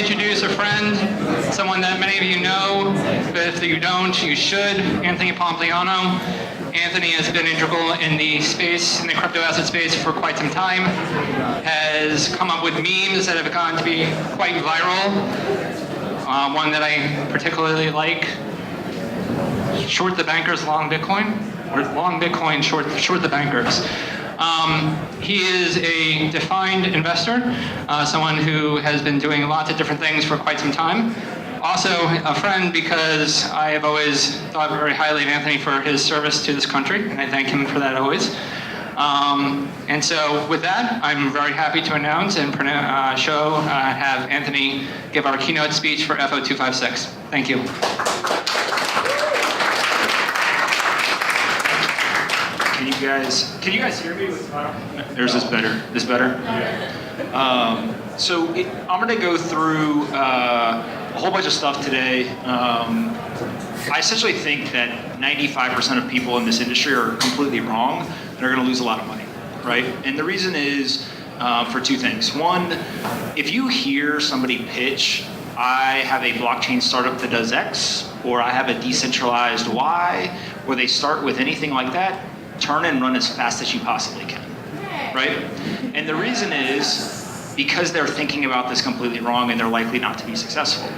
introduce a friend, someone that many of you know, but if you don't, you should, Anthony Pompliano. Anthony has been integral in the space, in the crypto asset space for quite some time, has come up with memes that have gone to be quite viral. One that I particularly like, short the bankers, long Bitcoin, or long Bitcoin, short the bankers. He is a defined investor, someone who has been doing lots of different things for quite some time. Also a friend because I have always thought very highly of Anthony for his service to this country, and I thank him for that always. And so with that, I'm very happy to announce and have Anthony give our keynote speech for FO256. Thank you. Can you guys hear me? There's this better. This better? Yeah. I'm going to go through a whole bunch of stuff today. I essentially think that 95% of people in this industry are completely wrong and are going to lose a lot of money, right? And the reason is for two things. One, if you hear somebody pitch, I have a blockchain startup that does X, or I have a decentralized Y, or they start with anything like that, turn and run as fast as you possibly can, right? And the reason is because they're thinking about this completely wrong and they're likely not to be successful.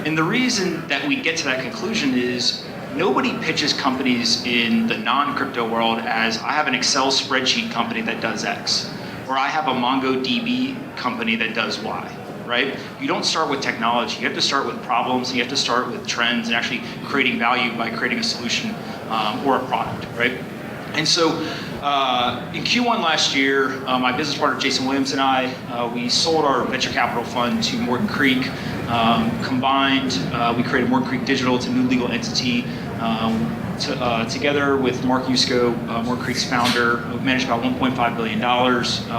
And the reason that we get to that conclusion is nobody pitches companies in the non-crypto world as I have an Excel spreadsheet company that does X, or I have a MongoDB company that does Y, right? You don't start with technology. You have to start with problems, and you have to start with trends and actually creating value by creating a solution or a product, right? And so in Q1 last year, my business partner Jason Williams and I, we sold our venture capital fund to Morgan Creek. Combined, we created Morgan Creek Digital. It's a new legal entity. Together with Mark Yusko, Morgan Creek's founder, we manage about $1.5 billion.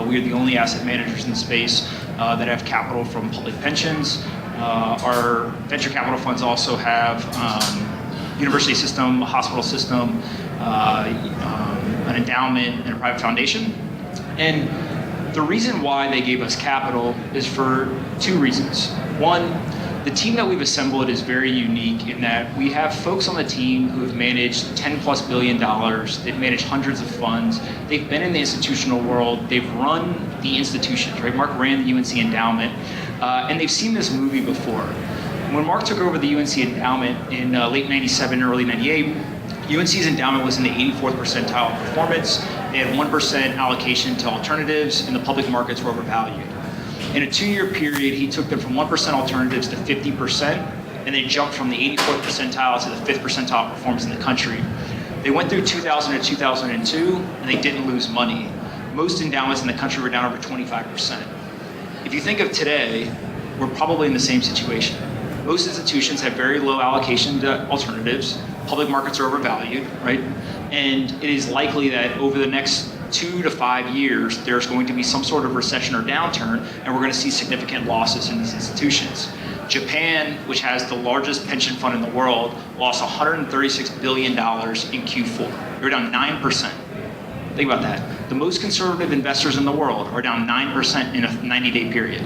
We are the only asset managers in the space that have capital from public pensions. Our venture capital funds also have university system, a hospital system, an endowment, and a private foundation. And the reason why they gave us capital is for two reasons. One, the team that we've assembled is very unique in that we have folks on the team who have managed $10+ billion. They've managed hundreds of funds. They've been in the institutional world. They've run the institutions, right? Mark ran the UNC endowment, and they've seen this movie before. When Mark took over the UNC endowment in late 97, early 98, UNC's endowment was in the 84th percentile of performance. They had 1% allocation to alternatives, and the public markets were overvalued. In a 2-year period, he took them from 1% alternatives to 50%, and they jumped from the 84th percentile to the 5th percentile performance in the country. They went through 2000 to 2002, and they didn't lose money. Most endowments in the country were down over 25%. If you think of today, we're probably in the same situation. Most institutions have very low allocation to alternatives. Public markets are overvalued, right? And it is likely that over the next 2 to 5 years, there's going to be some sort of recession or downturn, and we're going to see significant losses in these institutions. Japan, which has the largest pension fund in the world, lost $136 billion in Q4. They're down 9%. Think about that. The most conservative investors in the world are down 9% in a 90-day period.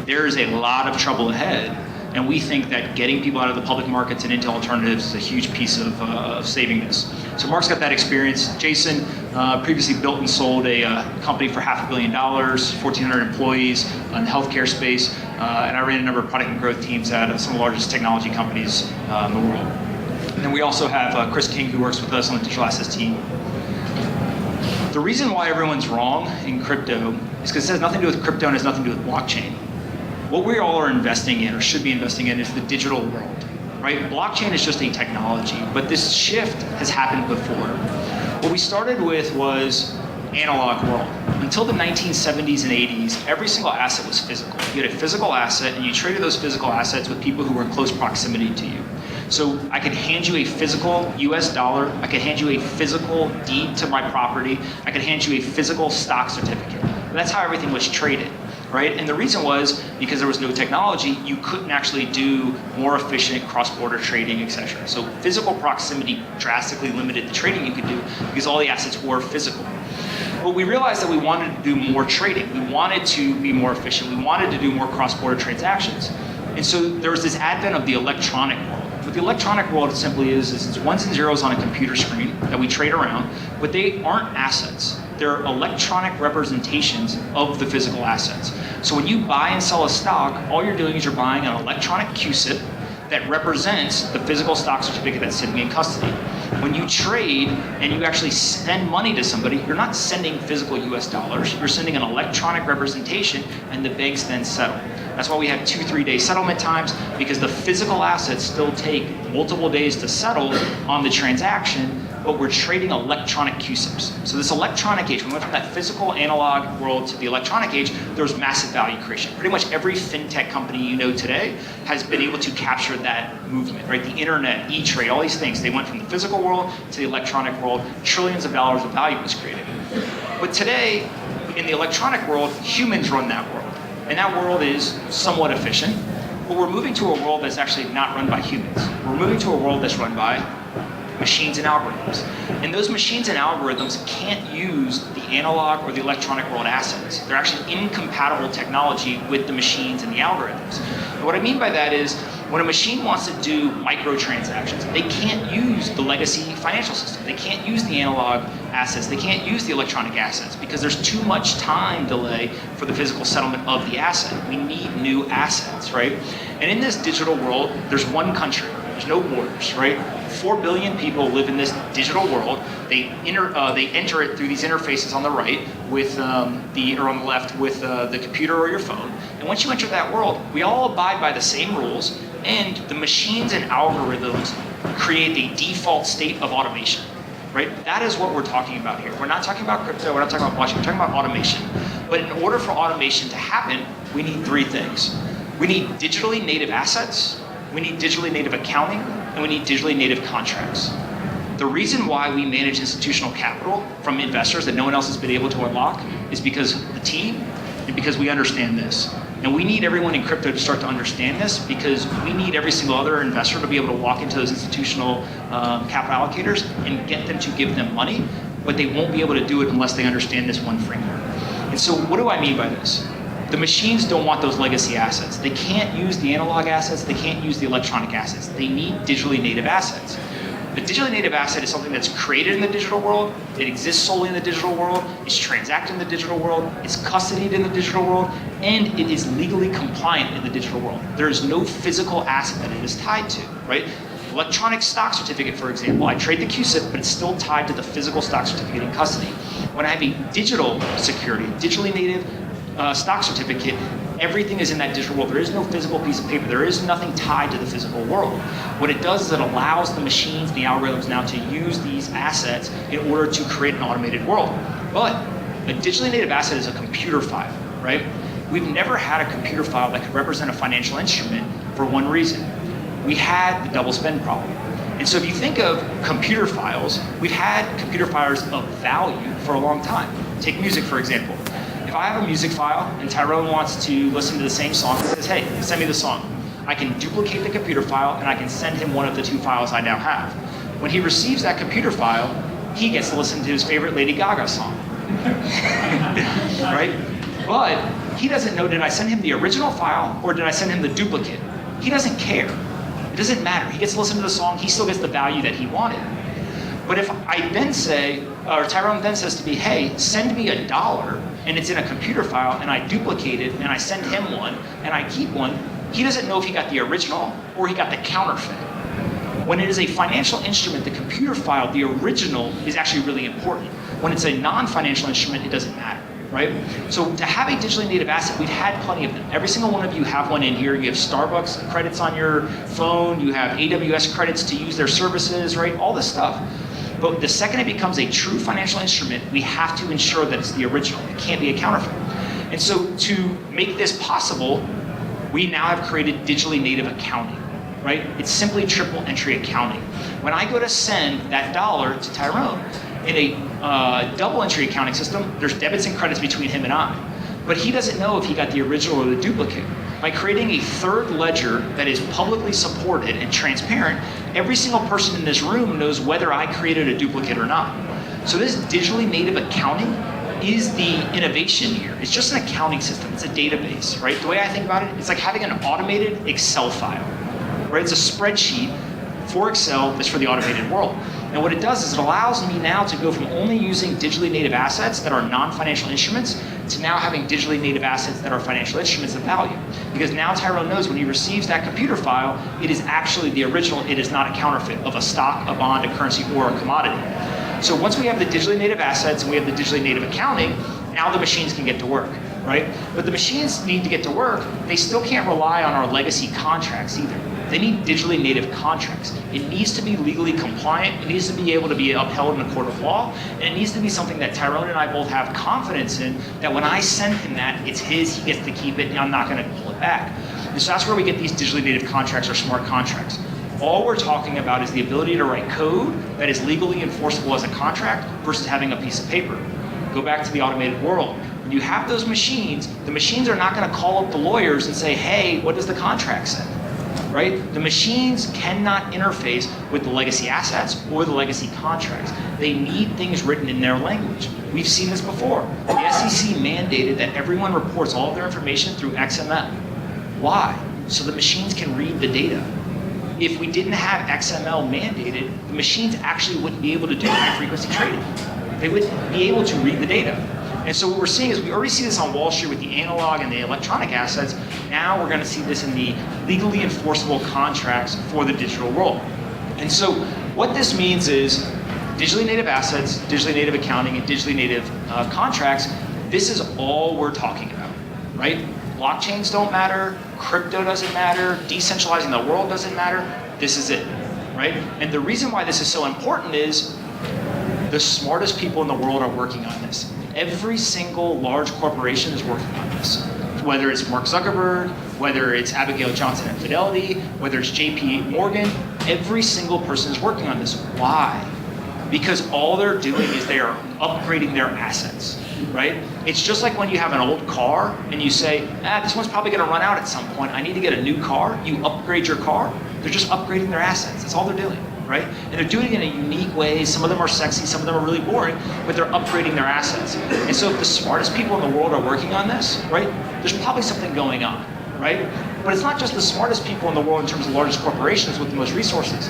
There is a lot of trouble ahead. And we think that getting people out of the public markets and into alternatives is a huge piece of saving this. So Mark's got that experience. Jason previously built and sold a company for $500 million, 1,400 employees in the healthcare space, and I ran a number of product and growth teams at some of the largest technology companies in the world. And then we also have Chris King, who works with us on the digital assets team. The reason why everyone's wrong in crypto is because it has nothing to do with crypto and has nothing to do with blockchain. What we all are investing in, or should be investing in, is the digital world, right? Blockchain is just a technology, but this shift has happened before. What we started with was analog world. Until the 1970s and 80s, every single asset was physical. You had a physical asset, and you traded those physical assets with people who were in close proximity to you. So I could hand you a physical US dollar, I could hand you a physical deed to my property, I could hand you a physical stock certificate. And that's how everything was traded. right? And the reason was because there was no technology, you couldn't actually do more efficient cross-border trading, etc. So physical proximity drastically limited the trading you could do because all the assets were physical. But we realized that we wanted to do more trading. We wanted to be more efficient. We wanted to do more cross-border transactions. And so there was this advent of the electronic world. What the electronic world simply is it's ones and zeros on a computer screen that we trade around, but they aren't assets. They're electronic representations of the physical assets. So when you buy and sell a stock, all you're doing is you're buying an electronic CUSIP that represents the physical stock certificate that's sitting in custody. When you trade and you actually send money to somebody, you're not sending physical US dollars, you're sending an electronic representation and the banks then settle. That's why we have 2-3 day settlement times, because the physical assets still take multiple days to settle on the transaction, but we're trading electronic CUSIPs. So this electronic age, we went from that physical analog world to the electronic age, there was massive value creation. Pretty much every fintech company you know today has been able to capture that movement, right? The internet, E-Trade, all these things, they went from the physical world to the electronic world, trillions of dollars of value was created. But today, in the electronic world, humans run that world. And that world is somewhat efficient, but we're moving to a world that's actually not run by humans. We're moving to a world that's run by machines and algorithms. And those machines and algorithms can't use the analog or the electronic world assets. They're actually incompatible technology with the machines and the algorithms. And what I mean by that is, when a machine wants to do microtransactions, they can't use the legacy financial system. They can't use the analog assets. They can't use the electronic assets because there's too much time delay for the physical settlement of the asset. We need new assets, right? And in this digital world, there's one country. There's no borders, right? 4 billion people live in this digital world. They enter it through these interfaces on the right with or on the left with the computer or your phone. And once you enter that world, we all abide by the same rules, and the machines and algorithms create the default state of automation, right? That is what we're talking about here. We're not talking about crypto, we're not talking about blockchain, we're talking about automation. But in order for automation to happen, we need 3 things. We need digitally native assets, we need digitally native accounting, and we need digitally native contracts. The reason why we manage institutional capital from investors that no one else has been able to unlock is because of the team and because we understand this. And we need everyone in crypto to start to understand this, because we need every single other investor to be able to walk into those institutional capital allocators and get them to give them money, but they won't be able to do it unless they understand this one framework. And so what do I mean by this? The machines don't want those legacy assets. They can't use the analog assets, they can't use the electronic assets. They need digitally native assets. A digitally native asset is something that's created in the digital world, it exists solely in the digital world, it's transacted in the digital world, it's custodied in the digital world, and it is legally compliant in the digital world. There is no physical asset that it is tied to, right? Electronic stock certificate, for example, I trade the CUSIP, but it's still tied to the physical stock certificate in custody. When I have a digital security, digitally native stock certificate, everything is in that digital world. There is no physical piece of paper. There is nothing tied to the physical world. What it does is it allows the machines, the algorithms now to use these assets in order to create an automated world. But a digitally native asset is a computer file, right? We've never had a computer file that could represent a financial instrument for one reason. We had the double spend problem. And so if you think of computer files, we've had computer files of value for a long time. Take music, for example. If I have a music file and Tyrone wants to listen to the same song, he says, hey, send me the song. I can duplicate the computer file and I can send him one of the 2 files I now have. When he receives that computer file, he gets to listen to his favorite Lady Gaga song. Right? But he doesn't know, did I send him the original file or did I send him the duplicate? He doesn't care. It doesn't matter. He gets to listen to the song, he still gets the value that he wanted. But if I then say, or Tyrone then says to me, hey, send me $1, and it's in a computer file, and I duplicate it, and I send him one, and I keep one, he doesn't know if he got the original or he got the counterfeit. When it is a financial instrument, the computer file, the original, is actually really important. When it's a non-financial instrument, it doesn't matter, right? So to have a digitally native asset, we've had plenty of them. Every single one of you have one in here. You have Starbucks credits on your phone, you have AWS credits to use their services, right? All this stuff. But the second it becomes a true financial instrument, we have to ensure that it's the original. It can't be a counterfeit. And so to make this possible, we now have created digitally native accounting, right? It's simply triple entry accounting. When I go to send that $1 to Tyrone, in a double entry accounting system, there's debits and credits between him and I. but he doesn't know if he got the original or the duplicate. By creating a third ledger that is publicly supported and transparent, every single person in this room knows whether I created a duplicate or not. So this digitally native accounting is the innovation here. It's just an accounting system. It's a database, right? The way I think about it, it's like having an automated Excel file, right? It's a spreadsheet for Excel that's for the automated world. And what it does is it allows me now to go from only using digitally native assets that are non-financial instruments to now having digitally native assets that are financial instruments of value. Because now Tyrone knows when he receives that computer file, it is actually the original, it is not a counterfeit of a stock, a bond, a currency, or a commodity. So once we have the digitally native assets and we have the digitally native accounting, now the machines can get to work, right? But the machines need to get to work, they still can't rely on our legacy contracts either. They need digitally native contracts. It needs to be legally compliant, it needs to be able to be upheld in a court of law, and it needs to be something that Tyrone and I both have confidence in, that when I send him that, it's his, he gets to keep it, and I'm not gonna pull it back. And so that's where we get these digitally native contracts or smart contracts. All we're talking about is the ability to write code that is legally enforceable as a contract versus having a piece of paper. Go back to the automated world. When you have those machines, the machines are not gonna call up the lawyers and say, hey, what does the contract say? Right? The machines cannot interface with the legacy assets or the legacy contracts. They need things written in their language. We've seen this before. The SEC mandated that everyone reports all of their information through XML. Why? So the machines can read the data. If we didn't have XML mandated, the machines actually wouldn't be able to do high frequency trading. They wouldn't be able to read the data. And so what we're seeing is we already see this on Wall Street with the analog and the electronic assets. Now we're going to see this in the legally enforceable contracts for the digital world. And so what this means is digitally native assets, digitally native accounting, and digitally native contracts, this is all we're talking about, right? Blockchains don't matter, crypto doesn't matter, decentralizing the world doesn't matter, this is it, right? And the reason why this is so important is the smartest people in the world are working on this. Every single large corporation is working on this. Whether it's Mark Zuckerberg, whether it's Abigail Johnson at Fidelity, whether it's JP Morgan, every single person is working on this. Why? Because all they're doing is they are upgrading their assets, right? It's just like when you have an old car and you say, this one's probably gonna run out at some point, I need to get a new car. You upgrade your car, they're just upgrading their assets. That's all they're doing. Right? And they're doing it in a unique way. Some of them are sexy, some of them are really boring, but they're upgrading their assets. And so if the smartest people in the world are working on this, right, there's probably something going on, right? But it's not just the smartest people in the world in terms of largest corporations with the most resources.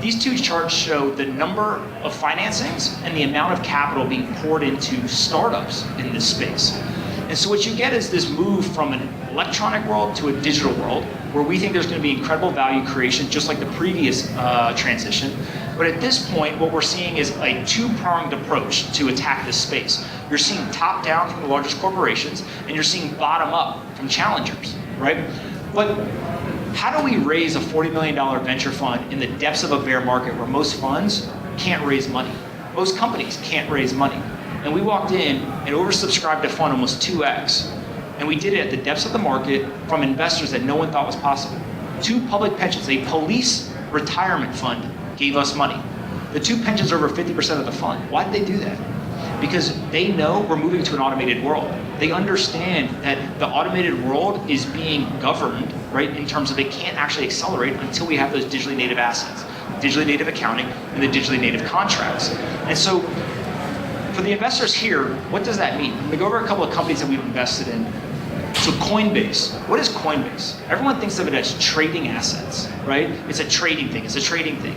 These two charts show the number of financings and the amount of capital being poured into startups in this space. And so what you get is this move from an electronic world to a digital world, where we think there's going to be incredible value creation, just like the previous transition. But at this point, what we're seeing is a two-pronged approach to attack this space. You're seeing top-down from the largest corporations, and you're seeing bottom-up from challengers, right? But how do we raise a $40 million venture fund in the depths of a bear market where most funds can't raise money? Most companies can't raise money. And we walked in and oversubscribed a fund almost 2x. And we did it at the depths of the market from investors that no one thought was possible. Two public pensions, a police retirement fund gave us money. The two pensions are over 50% of the fund. Why did they do that? Because they know we're moving to an automated world. They understand that the automated world is being governed, right, in terms of it can't actually accelerate until we have those digitally native assets, digitally native accounting, and the digitally native contracts. And so for the investors here, what does that mean? We go over a couple of companies that we've invested in. So Coinbase, what is Coinbase? Everyone thinks of it as trading assets, right? It's a trading thing, it's a trading thing.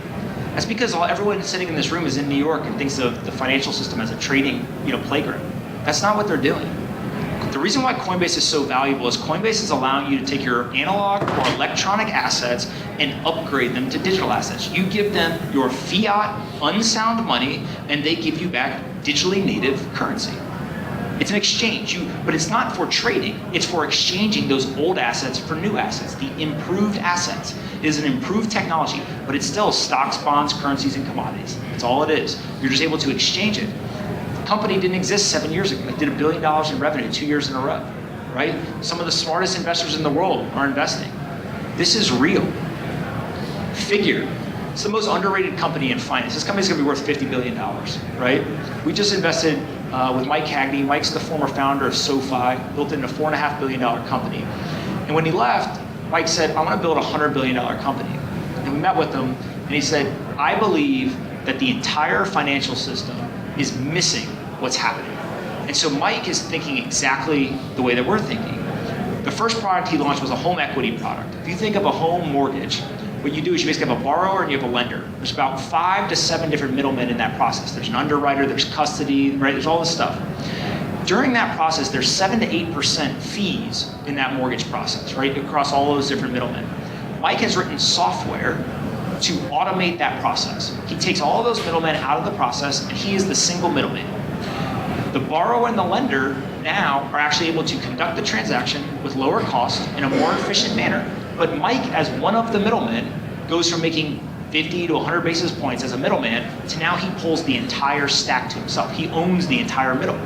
That's because everyone sitting in this room is in New York and thinks of the financial system as a trading, playground. That's not what they're doing. The reason why Coinbase is so valuable is Coinbase is allowing you to take your analog or electronic assets and upgrade them to digital assets. You give them your fiat, unsound money, and they give you back digitally native currency. It's an exchange, but it's not for trading, it's for exchanging those old assets for new assets, the improved assets. It is an improved technology, but it's still stocks, bonds, currencies, and commodities. That's all it is. You're just able to exchange it. The company didn't exist 7 years ago. It did $1 billion in revenue 2 years in a row, right? Some of the smartest investors in the world are investing. This is real. Figure. It's the most underrated company in finance. This company's gonna be worth $50 billion, right? We just invested with Mike Cagney. Mike's the former founder of SoFi, built it in a $4.5 billion company. And when he left, Mike said, I want to build a $100 billion company. And we met with him, and he said, I believe that the entire financial system is missing what's happening. And so Mike is thinking exactly the way that we're thinking. The first product he launched was a home equity product. If you think of a home mortgage, what you do is you basically have a borrower and you have a lender. There's about 5 to 7 different middlemen in that process. There's an underwriter, there's custody, right? There's all this stuff. During that process, there's 7 to 8% fees in that mortgage process, right? Across all those different middlemen. Mike has written software to automate that process. He takes all of those middlemen out of the process, and he is the single middleman. The borrower and the lender now are actually able to conduct the transaction with lower cost in a more efficient manner. But Mike, as one of the middlemen, goes from making 50 to 100 basis points as a middleman to now he pulls the entire stack to himself. He owns the entire middle.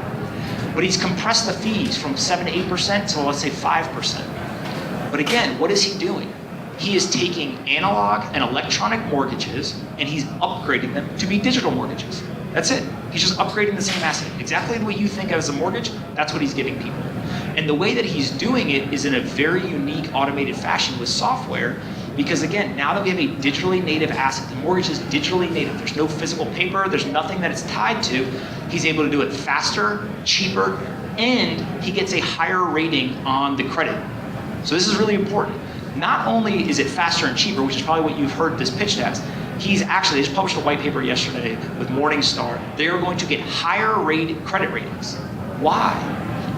But he's compressed the fees from 7 to 8% to, let's say, 5%. But again, what is he doing? He is taking analog and electronic mortgages and he's upgrading them to be digital mortgages. That's it. He's just upgrading the same asset. Exactly the way you think of as a mortgage, that's what he's giving people. And the way that he's doing it is in a very unique automated fashion with software, because again, now that we have a digitally native asset, the mortgage is digitally native. There's no physical paper, there's nothing that it's tied to. He's able to do it faster, cheaper, and he gets a higher rating on the credit. So this is really important. Not only is it faster and cheaper, which is probably what you've heard this pitched as, they just published a white paper yesterday with Morningstar. They are going to get higher rated credit ratings. Why?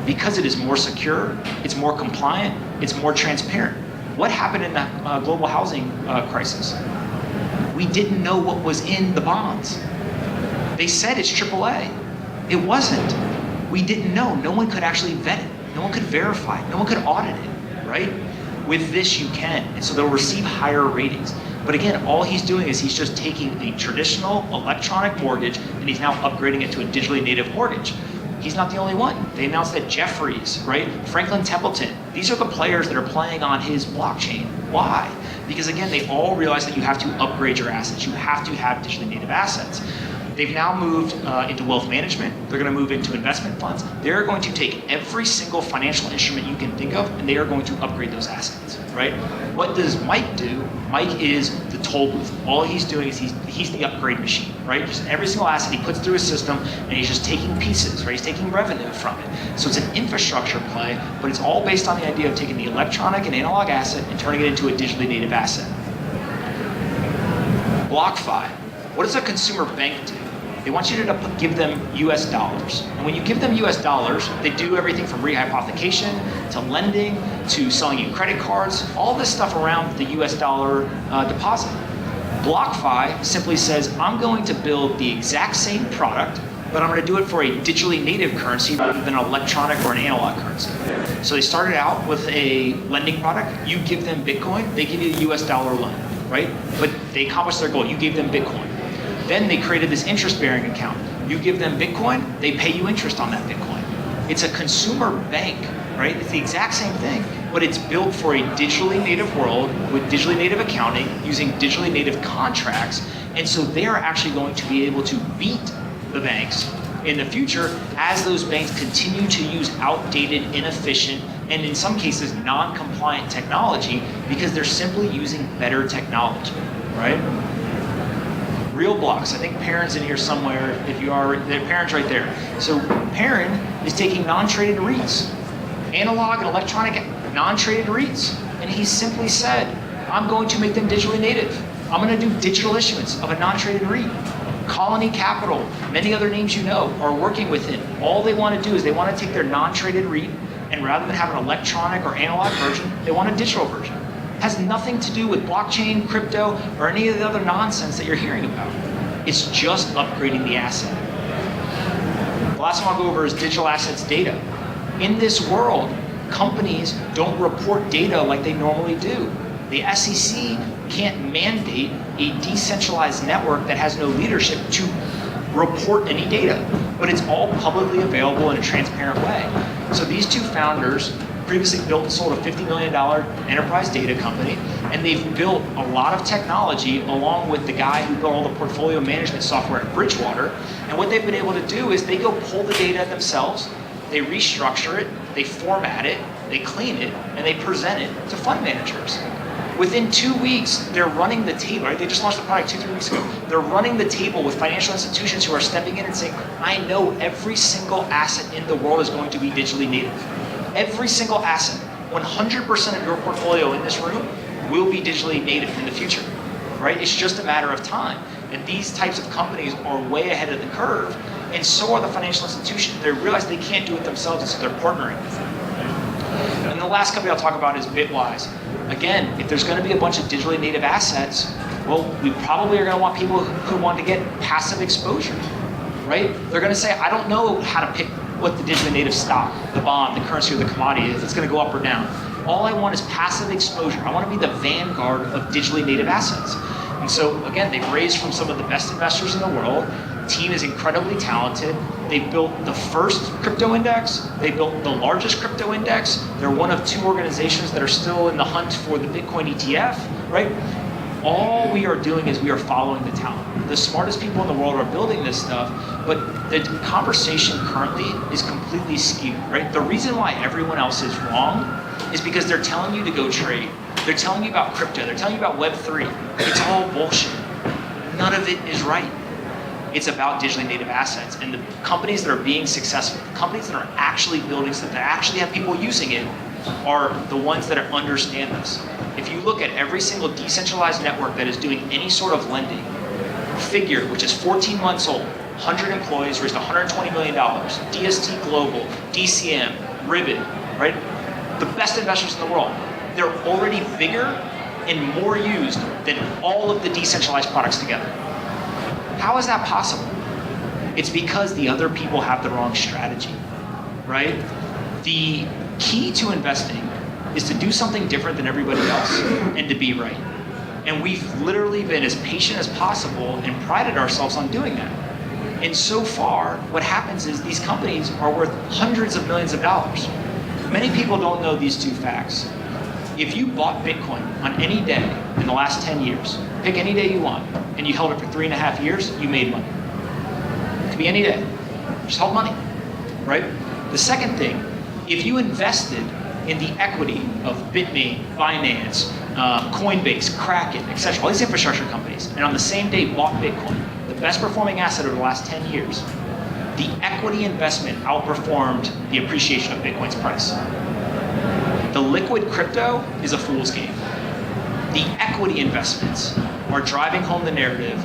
Because it is more secure, it's more compliant, it's more transparent. What happened in the global housing crisis? We didn't know what was in the bonds. They said it's AAA. It wasn't. We didn't know. No one could actually vet it. No one could verify it. No one could audit it, right? With this, you can. And so they'll receive higher ratings. But again, all he's doing is he's just taking a traditional electronic mortgage and he's now upgrading it to a digitally native mortgage. He's not the only one. They announced that Jefferies, right? Franklin Templeton, these are the players that are playing on his blockchain. Why? Because again, they all realize that you have to upgrade your assets. You have to have digitally native assets. They've now moved into wealth management. They're going to move into investment funds. They're going to take every single financial instrument you can think of, and they are going to upgrade those assets, right? What does Mike do? Mike is the toll booth. All he's doing is he's the upgrade machine, right? Just every single asset he puts through his system, and he's just taking pieces, right? He's taking revenue from it. So it's an infrastructure play, but it's all based on the idea of taking the electronic and analog asset and turning it into a digitally native asset. BlockFi. What does a consumer bank do? They want you to give them US dollars. And when you give them US dollars, they do everything from rehypothecation to lending to selling you credit cards, all this stuff around the US dollar deposit. BlockFi simply says, I'm going to build the exact same product, but I'm going to do it for a digitally native currency rather than an electronic or an analog currency. So they started out with a lending product. You give them Bitcoin, they give you a US dollar loan, right? But they accomplished their goal. You gave them Bitcoin. Then they created this interest-bearing account. You give them Bitcoin, they pay you interest on that Bitcoin. It's a consumer bank, right? It's the exact same thing, but it's built for a digitally native world with digitally native accounting using digitally native contracts. And so they are actually going to be able to beat the banks in the future as those banks continue to use outdated, inefficient, and in some cases non-compliant technology because they're simply using better technology, right? Real blocks. I think Perrin's in here somewhere. If you are, Perrin's right there. So Perrin is taking non-traded REITs, analog and electronic non-traded REITs, and he simply said, I'm going to make them digitally native. I'm going to do digital issuance of a non-traded REIT. Colony Capital, many other names you know, are working with him. All they want to do is they want to take their non-traded REIT, and rather than have an electronic or analog version, they want a digital version. Has nothing to do with blockchain, crypto, or any of the other nonsense that you're hearing about. It's just upgrading the asset. The last one I'll go over is digital assets data. In this world, companies don't report data like they normally do. The SEC can't mandate a decentralized network that has no leadership to report any data, but it's all publicly available in a transparent way. So these two founders previously built and sold a $50 million enterprise data company, and they've built a lot of technology along with the guy who built all the portfolio management software at Bridgewater. And what they've been able to do is they go pull the data themselves, they restructure it, they format it, they clean it, and they present it to fund managers. Within 2 weeks, they're running the table, right? They just launched the product 2-3 weeks ago. They're running the table with financial institutions who are stepping in and saying, I know every single asset in the world is going to be digitally native. Every single asset, 100% of your portfolio in this room will be digitally native in the future, right? It's just a matter of time. And these types of companies are way ahead of the curve, and so are the financial institutions. They realize they can't do it themselves, and so they're partnering with them. And the last company I'll talk about is Bitwise. Again, if there's going to be a bunch of digitally native assets, well, we probably are going to want people who want to get passive exposure, right? They're going to say, I don't know how to pick what the digitally native stock, the bond, the currency, or the commodity, if it's going to go up or down. All I want is passive exposure. I want to be the vanguard of digitally native assets. And so, again, they've raised from some of the best investors in the world. The team is incredibly talented. They built the first crypto index. They built the largest crypto index. They're one of 2 organizations that are still in the hunt for the Bitcoin ETF, right? All we are doing is we are following the talent. The smartest people in the world are building this stuff, but the conversation currently is completely skewed, right? The reason why everyone else is wrong is because they're telling you to go trade. They're telling you about crypto. They're telling you about Web3. It's all bullshit. None of it is right. It's about digitally native assets. And the companies that are being successful, the companies that are actually building stuff, that actually have people using it, are the ones that understand this. If you look at every single decentralized network that is doing any sort of lending, Figure, which is 14 months old, 100 employees, raised $120 million, DST Global, DCM, Ribbon, right? The best investors in the world. They're already bigger and more used than all of the decentralized products together. How is that possible? It's because the other people have the wrong strategy, right? The key to investing is to do something different than everybody else and to be right. And we've literally been as patient as possible and prided ourselves on doing that. And so far, what happens is these companies are worth hundreds of millions of dollars. Many people don't know these 2 facts. If you bought Bitcoin on any day in the last 10 years, pick any day you want, and you held it for 3.5 years, you made money. It could be any day. Just hold money, right? The second thing, if you invested in the equity of Bitmain, Binance, Coinbase, Kraken, etc., all these infrastructure companies, and on the same day bought Bitcoin, the best performing asset over the last 10 years, the equity investment outperformed the appreciation of Bitcoin's price. The liquid crypto is a fool's game. The equity investments are driving home the narrative.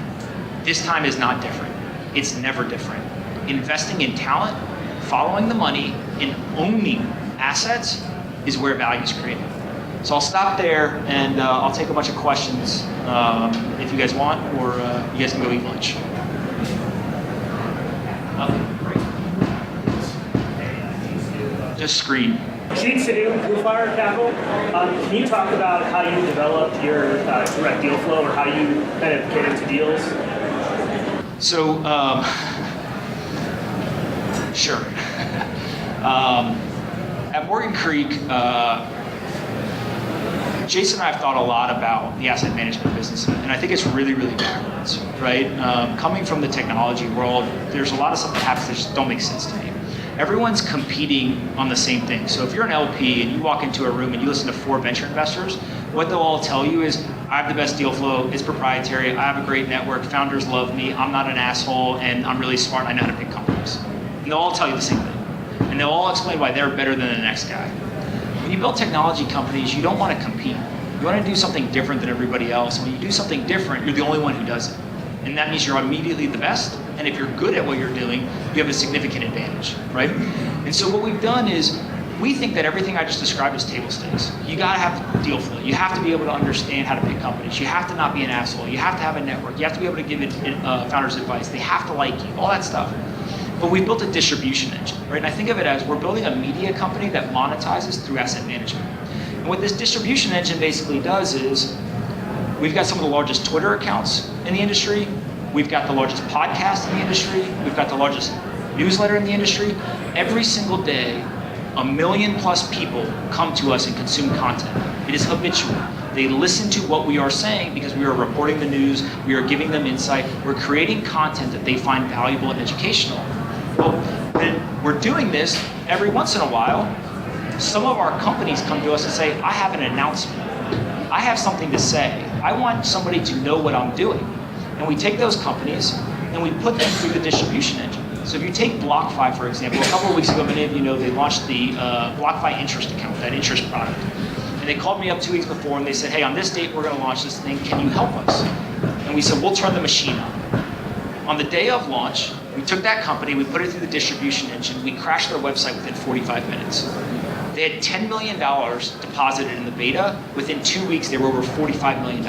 This time is not different. It's never different. Investing in talent, following the money, and owning assets is where value is created. So I'll stop there, and I'll take a bunch of questions if you guys want, or you guys can go eat lunch. Just screen. Sheet Sidhu, Blue Fire Capital. Can you talk about how you developed your direct deal flow, or how you kind of get into deals? So, sure. At Morgan Creek, Jason and I have thought a lot about the asset management business, and I think it's really, really backwards, right? Coming from the technology world, there's a lot of stuff that happens that just don't make sense to me. Everyone's competing on the same thing. So if you're an LP and you walk into a room and you listen to 4 venture investors, what they'll all tell you is, I have the best deal flow, it's proprietary, I have a great network, founders love me, I'm not an asshole, and I'm really smart, I know how to pick companies. And they'll all tell you the same thing. And they'll all explain why they're better than the next guy. When you build technology companies, you don't want to compete. You want to do something different than everybody else. When you do something different, you're the only one who does it. And that means you're immediately the best. And if you're good at what you're doing, you have a significant advantage, right? And so what we've done is, we think that everything I just described is table stakes. You gotta have deal flow. You have to be able to understand how to pick companies. You have to not be an asshole. You have to have a network. You have to be able to give founders advice. They have to like you, all that stuff. But we've built a distribution engine, right? And I think of it as, we're building a media company that monetizes through asset management. And what this distribution engine basically does is, we've got some of the largest Twitter accounts in the industry. We've got the largest podcast in the industry. We've got the largest newsletter in the industry. Every single day, 1 million plus people come to us and consume content. It is habitual. They listen to what we are saying because we are reporting the news, we are giving them insight, we're creating content that they find valuable and educational. Well, then we're doing this every once in a while. Some of our companies come to us and say, I have an announcement. I have something to say. I want somebody to know what I'm doing. And we take those companies and we put them through the distribution engine. So if you take BlockFi, for example, a couple of weeks ago, many of you know they launched the BlockFi interest account, that interest product. And they called me up 2 weeks before and they said, hey, on this date, we're going to launch this thing. Can you help us? And we said, we'll turn the machine on. On the day of launch, we took that company, we put it through the distribution engine, we crashed their website within 45 minutes. They had $10 million deposited in the beta. Within 2 weeks, they were over $45 million,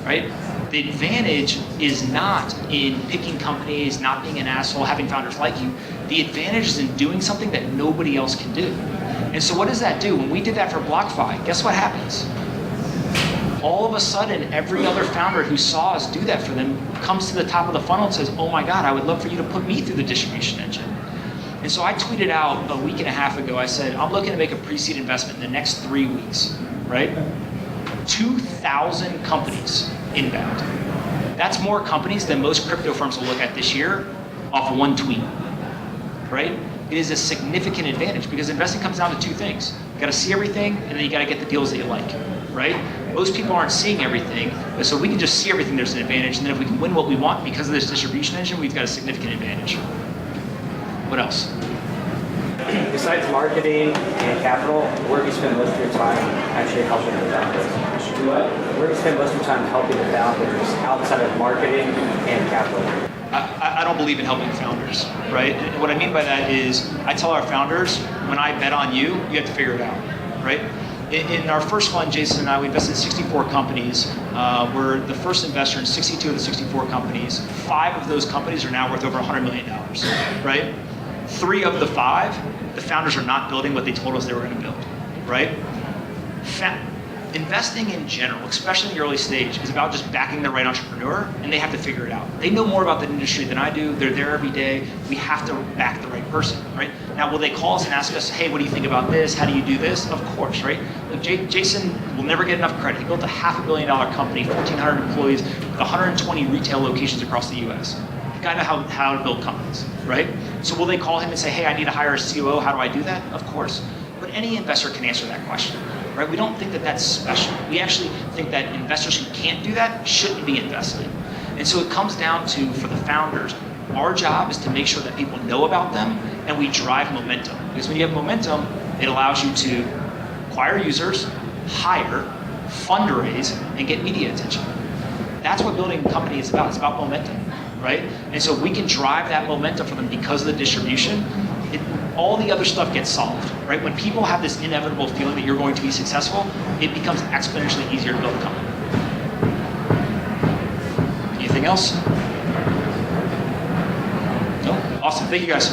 right? The advantage is not in picking companies, not being an asshole, having founders like you. The advantage is in doing something that nobody else can do. And so what does that do? When we did that for BlockFi, guess what happens? All of a sudden, every other founder who saw us do that for them comes to the top of the funnel and says, oh my God, I would love for you to put me through the distribution engine. And so I tweeted out a week and a half ago, I said, I'm looking to make a pre-seed investment in the next 3 weeks, right? 2,000 companies inbound. That's more companies than most crypto firms will look at this year off one tweet, right? It is a significant advantage because investing comes down to two things. You gotta see everything and then you gotta get the deals that you like, right? Most people aren't seeing everything, so if we can just see everything, there's an advantage. And then if we can win what we want because of this distribution engine, we've got a significant advantage. What else? Besides marketing and capital, where do you spend most of your time actually helping the founders? Where do you spend most of your time helping the founders outside of marketing and capital? I don't believe in helping founders, right? And what I mean by that is I tell our founders, when I bet on you, you have to figure it out, right? In our first fund, Jason and I, we invested in 64 companies. We're the first investor in 62 of the 64 companies. 5 of those companies are now worth over $100 million, right? 3 of the 5, the founders are not building what they told us they were going to build, right? Investing in general, especially in the early stage, is about just backing the right entrepreneur, and they have to figure it out. They know more about the industry than I do. They're there every day. We have to back the right person, right? Now, will they call us and ask us, hey, what do you think about this? How do you do this? Of course, right? Look, Jason will never get enough credit. He built a $500 million company, 1,400 employees, with 120 retail locations across the US. The guy knows how to build companies, right? So will they call him and say, hey, I need to hire a COO. How do I do that? Of course. But any investor can answer that question. Right? We don't think that that's special. We actually think that investors who can't do that shouldn't be investing. And so it comes down to, for the founders, our job is to make sure that people know about them and we drive momentum. Because when you have momentum, it allows you to acquire users, hire, fundraise, and get media attention. That's what building a company is about. It's about momentum, right? And so if we can drive that momentum for them because of the distribution, all the other stuff gets solved, right? When people have this inevitable feeling that you're going to be successful, it becomes exponentially easier to build a company. Anything else? No? Awesome, thank you guys.